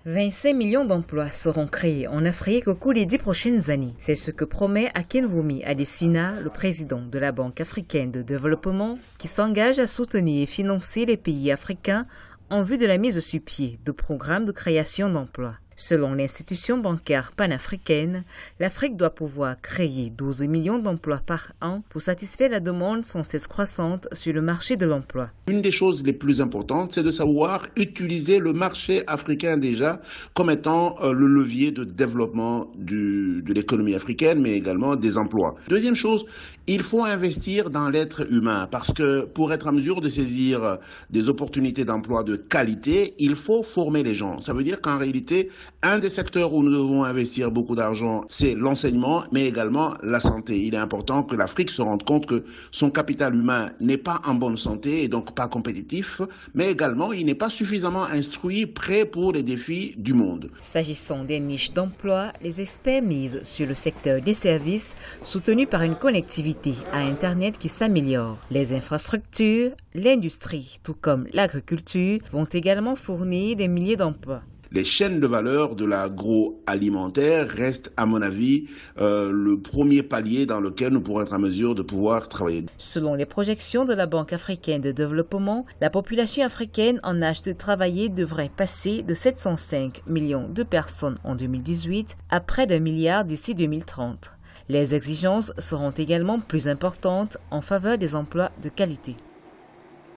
25 millions d'emplois seront créés en Afrique au cours des 10 prochaines années. C'est ce que promet Akinwumi Adesina, le président de la Banque africaine de développement, qui s'engage à soutenir et financer les pays africains en vue de la mise sur pied de programmes de création d'emplois. Selon l'institution bancaire panafricaine, l'Afrique doit pouvoir créer 12 millions d'emplois par an pour satisfaire la demande sans cesse croissante sur le marché de l'emploi. Une des choses les plus importantes, c'est de savoir utiliser le marché africain déjà comme étant le levier de développement de l'économie africaine, mais également des emplois. Deuxième chose, il faut investir dans l'être humain parce que pour être en mesure de saisir des opportunités d'emploi de qualité, il faut former les gens. Ça veut dire qu'en réalité, un des secteurs où nous devons investir beaucoup d'argent, c'est l'enseignement, mais également la santé. Il est important que l'Afrique se rende compte que son capital humain n'est pas en bonne santé et donc pas compétitif, mais également il n'est pas suffisamment instruit, prêt pour les défis du monde. S'agissant des niches d'emploi, les experts misent sur le secteur des services soutenu par une connectivité à Internet qui s'améliore. Les infrastructures, l'industrie, tout comme l'agriculture, vont également fournir des milliers d'emplois. Les chaînes de valeur de l'agroalimentaire restent, à mon avis, le premier palier dans lequel nous pourrons être en mesure de pouvoir travailler. Selon les projections de la Banque africaine de développement, la population africaine en âge de travailler devrait passer de 705 millions de personnes en 2018 à près d'1 milliard d'ici 2030. Les exigences seront également plus importantes en faveur des emplois de qualité.